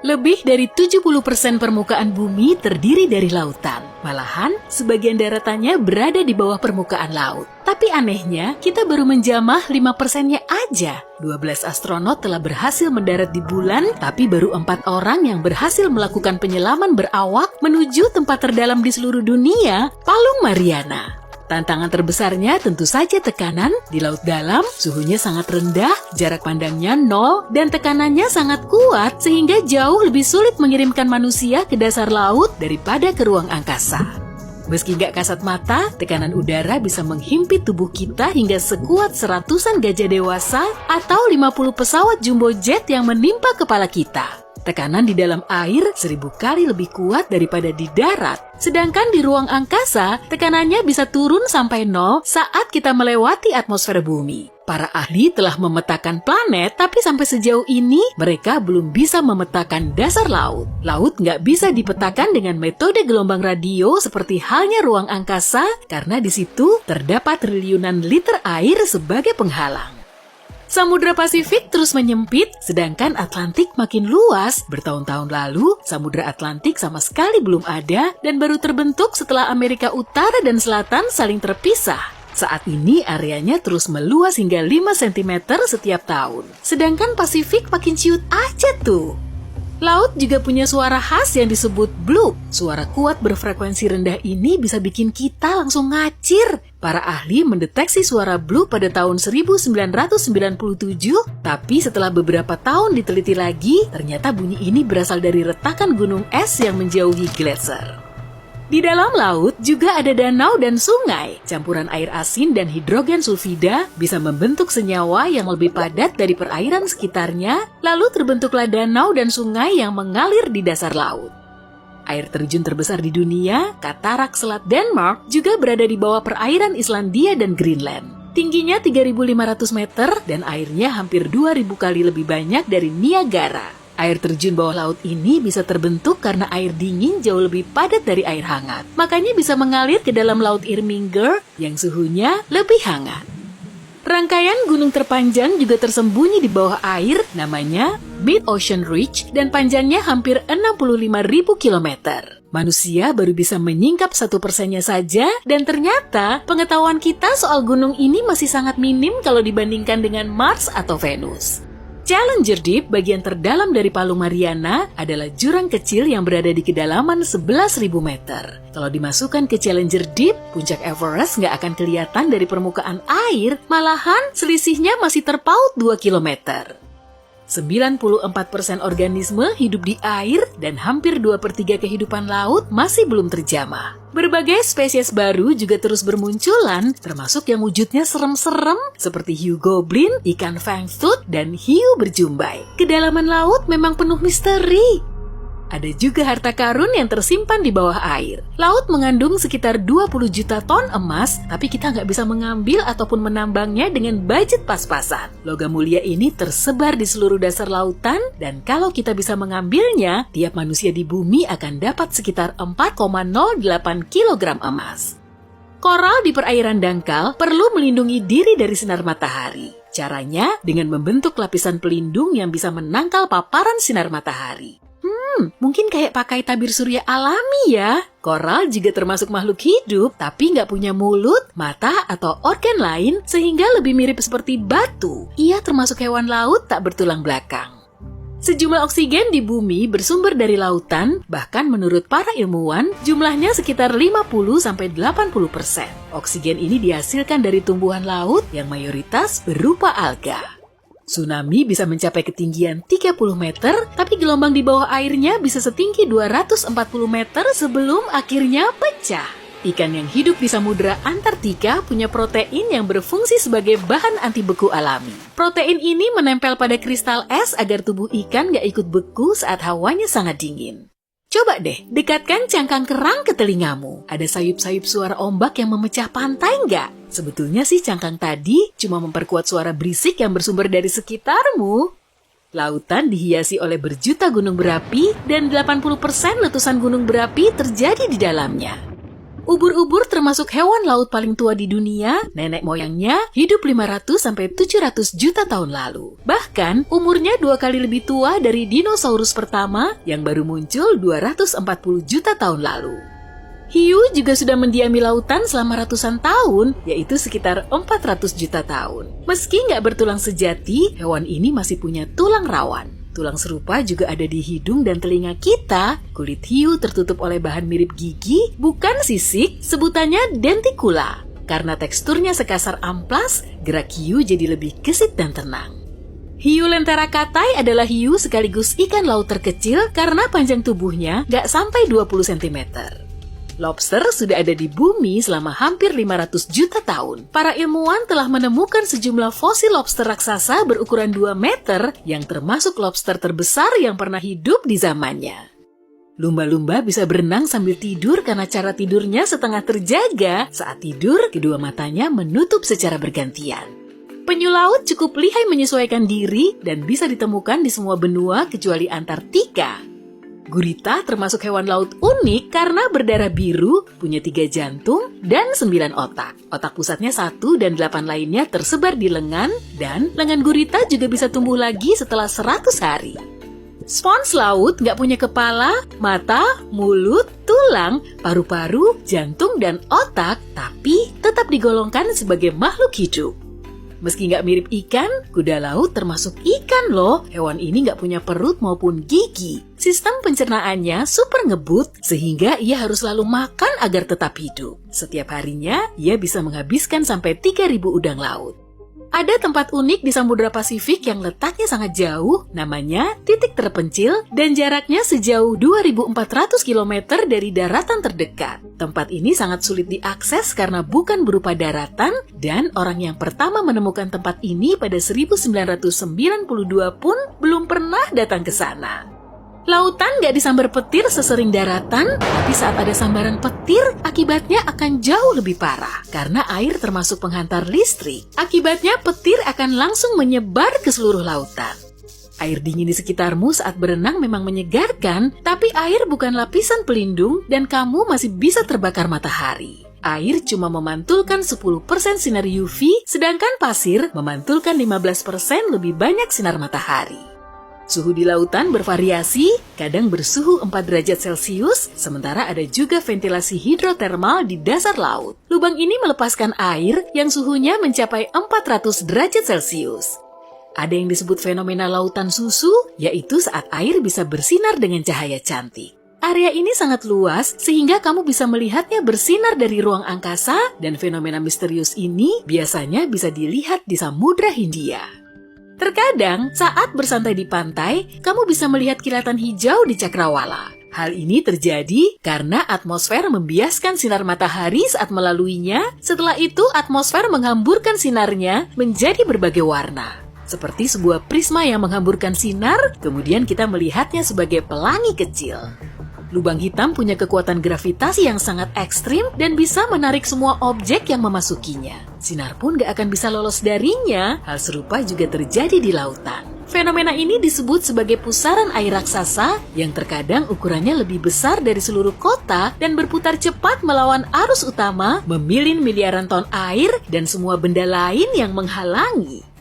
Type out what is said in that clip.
Lebih dari 70% permukaan bumi terdiri dari lautan. Malahan, sebagian daratannya berada di bawah permukaan laut. Tapi anehnya, kita baru menjamah 5%-nya aja. 12 astronot telah berhasil mendarat di bulan, tapi baru 4 orang yang berhasil melakukan penyelaman berawak menuju tempat terdalam di seluruh dunia, Palung Mariana. Tantangan terbesarnya tentu saja tekanan. Di laut dalam, suhunya sangat rendah, jarak pandangnya 0, dan tekanannya sangat kuat sehingga jauh lebih sulit mengirimkan manusia ke dasar laut daripada ke ruang angkasa. Meski gak kasat mata, tekanan udara bisa menghimpit tubuh kita hingga sekuat seratusan gajah dewasa atau 50 pesawat jumbo jet yang menimpa kepala kita. Tekanan di dalam air 1000 kali lebih kuat daripada di darat. Sedangkan di ruang angkasa, tekanannya bisa turun sampai 0 saat kita melewati atmosfer bumi. Para ahli telah memetakan planet, tapi sampai sejauh ini mereka belum bisa memetakan dasar laut. Laut nggak bisa dipetakan dengan metode gelombang radio seperti halnya ruang angkasa, karena di situ terdapat triliunan liter air sebagai penghalang. Samudra Pasifik terus menyempit, sedangkan Atlantik makin luas. Bertahun-tahun lalu, Samudra Atlantik sama sekali belum ada dan baru terbentuk setelah Amerika Utara dan Selatan saling terpisah. Saat ini areanya terus meluas hingga 5 cm setiap tahun. Sedangkan Pasifik makin ciut aja tuh. Laut juga punya suara khas yang disebut bloop. Suara kuat berfrekuensi rendah ini bisa bikin kita langsung ngacir. Para ahli mendeteksi suara bloop pada tahun 1997, tapi setelah beberapa tahun diteliti lagi, ternyata bunyi ini berasal dari retakan gunung es yang menjauhi gletser. Di dalam laut juga ada danau dan sungai. Campuran air asin dan hidrogen sulfida bisa membentuk senyawa yang lebih padat dari perairan sekitarnya, lalu terbentuklah danau dan sungai yang mengalir di dasar laut. Air terjun terbesar di dunia, Katarak Selat Denmark, juga berada di bawah perairan Islandia dan Greenland. Tingginya 3.500 meter dan airnya hampir 2.000 kali lebih banyak dari Niagara. Air terjun bawah laut ini bisa terbentuk karena air dingin jauh lebih padat dari air hangat. Makanya bisa mengalir ke dalam laut Irminger yang suhunya lebih hangat. Rangkaian gunung terpanjang juga tersembunyi di bawah air, namanya Mid-Ocean Ridge dan panjangnya hampir 65.000 km. Manusia baru bisa menyingkap 1%-nya saja, dan ternyata pengetahuan kita soal gunung ini masih sangat minim kalau dibandingkan dengan Mars atau Venus. Challenger Deep, bagian terdalam dari Palung Mariana, adalah jurang kecil yang berada di kedalaman 11.000 meter. Kalau dimasukkan ke Challenger Deep, puncak Everest nggak akan kelihatan dari permukaan air, malahan selisihnya masih terpaut 2 kilometer. 94% organisme hidup di air dan hampir 2/3 kehidupan laut masih belum terjamah. Berbagai spesies baru juga terus bermunculan, termasuk yang wujudnya serem-serem seperti hiu goblin, ikan fangtooth, dan hiu berjumbai. Kedalaman laut memang penuh misteri. Ada juga harta karun yang tersimpan di bawah air. Laut mengandung sekitar 20 juta ton emas, tapi kita nggak bisa mengambil ataupun menambangnya dengan budget pas-pasan. Logam mulia ini tersebar di seluruh dasar lautan, dan kalau kita bisa mengambilnya, tiap manusia di bumi akan dapat sekitar 4,08 kg emas. Koral di perairan dangkal perlu melindungi diri dari sinar matahari. Caranya dengan membentuk lapisan pelindung yang bisa menangkal paparan sinar matahari. Mungkin kayak pakai tabir surya alami ya. Koral juga termasuk makhluk hidup, tapi nggak punya mulut, mata, atau organ lain, sehingga lebih mirip seperti batu. Ia termasuk hewan laut tak bertulang belakang. Sejumlah oksigen di bumi bersumber dari lautan, bahkan menurut para ilmuwan, jumlahnya sekitar 50-80%. Oksigen ini dihasilkan dari tumbuhan laut yang mayoritas berupa alga. Tsunami bisa mencapai ketinggian 30 meter, tapi gelombang di bawah airnya bisa setinggi 240 meter sebelum akhirnya pecah. Ikan yang hidup di samudera Antartika punya protein yang berfungsi sebagai bahan anti beku alami. Protein ini menempel pada kristal es agar tubuh ikan nggak ikut beku saat hawanya sangat dingin. Coba deh, dekatkan cangkang kerang ke telingamu. Ada sayup-sayup suara ombak yang memecah pantai nggak? Sebetulnya sih cangkang tadi cuma memperkuat suara berisik yang bersumber dari sekitarmu. Lautan dihiasi oleh berjuta gunung berapi dan 80% letusan gunung berapi terjadi di dalamnya. Ubur-ubur termasuk hewan laut paling tua di dunia. Nenek moyangnya hidup 500-700 juta tahun lalu. Bahkan, umurnya 2 kali lebih tua dari dinosaurus pertama yang baru muncul 240 juta tahun lalu. Hiu juga sudah mendiami lautan selama ratusan tahun, yaitu sekitar 400 juta tahun. Meski nggak bertulang sejati, hewan ini masih punya tulang rawan. Tulang serupa juga ada di hidung dan telinga kita. Kulit hiu tertutup oleh bahan mirip gigi, bukan sisik, sebutannya denticula. Karena teksturnya sekasar amplas, gerak hiu jadi lebih gesit dan tenang. Hiu lentera katai adalah hiu sekaligus ikan laut terkecil karena panjang tubuhnya nggak sampai 20 cm. Lobster sudah ada di bumi selama hampir 500 juta tahun. Para ilmuwan telah menemukan sejumlah fosil lobster raksasa berukuran 2 meter yang termasuk lobster terbesar yang pernah hidup di zamannya. Lumba-lumba bisa berenang sambil tidur karena cara tidurnya setengah terjaga. Saat tidur, kedua matanya menutup secara bergantian. Penyu laut cukup lihai menyesuaikan diri dan bisa ditemukan di semua benua kecuali Antartika. Gurita termasuk hewan laut unik karena berdarah biru, punya 3 jantung, dan 9 otak. Otak pusatnya 1 dan 8 lainnya tersebar di lengan, dan lengan gurita juga bisa tumbuh lagi setelah 100 hari. Spons laut nggak punya kepala, mata, mulut, tulang, paru-paru, jantung, dan otak, tapi tetap digolongkan sebagai makhluk hidup. Meski nggak mirip ikan, kuda laut termasuk ikan loh. Hewan ini nggak punya perut maupun gigi. Sistem pencernaannya super ngebut, sehingga ia harus selalu makan agar tetap hidup. Setiap harinya, ia bisa menghabiskan sampai 3.000 udang laut. Ada tempat unik di Samudra Pasifik yang letaknya sangat jauh, namanya titik terpencil, dan jaraknya sejauh 2.400 km dari daratan terdekat. Tempat ini sangat sulit diakses karena bukan berupa daratan, dan orang yang pertama menemukan tempat ini pada 1992 pun belum pernah datang ke sana. Lautan nggak disambar petir sesering daratan, tapi saat ada sambaran petir, akibatnya akan jauh lebih parah. Karena air termasuk penghantar listrik, akibatnya petir akan langsung menyebar ke seluruh lautan. Air dingin di sekitarmu saat berenang memang menyegarkan, tapi air bukan lapisan pelindung dan kamu masih bisa terbakar matahari. Air cuma memantulkan 10% sinar UV, sedangkan pasir memantulkan 15% lebih banyak sinar matahari. Suhu di lautan bervariasi, kadang bersuhu 4 derajat Celcius, sementara ada juga ventilasi hidrotermal di dasar laut. Lubang ini melepaskan air yang suhunya mencapai 400 derajat Celcius. Ada yang disebut fenomena lautan susu, yaitu saat air bisa bersinar dengan cahaya cantik. Area ini sangat luas sehingga kamu bisa melihatnya bersinar dari ruang angkasa, dan fenomena misterius ini biasanya bisa dilihat di Samudra Hindia. Terkadang, saat bersantai di pantai, kamu bisa melihat kilatan hijau di cakrawala. Hal ini terjadi karena atmosfer membiaskan sinar matahari saat melaluinya, setelah itu atmosfer menghamburkan sinarnya menjadi berbagai warna. Seperti sebuah prisma yang menghamburkan sinar, kemudian kita melihatnya sebagai pelangi kecil. Lubang hitam punya kekuatan gravitasi yang sangat ekstrim dan bisa menarik semua objek yang memasukinya. Sinar pun gak akan bisa lolos darinya. Hal serupa juga terjadi di lautan. Fenomena ini disebut sebagai pusaran air raksasa yang terkadang ukurannya lebih besar dari seluruh kota dan berputar cepat melawan arus utama, memilin miliaran ton air dan semua benda lain yang menghalangi.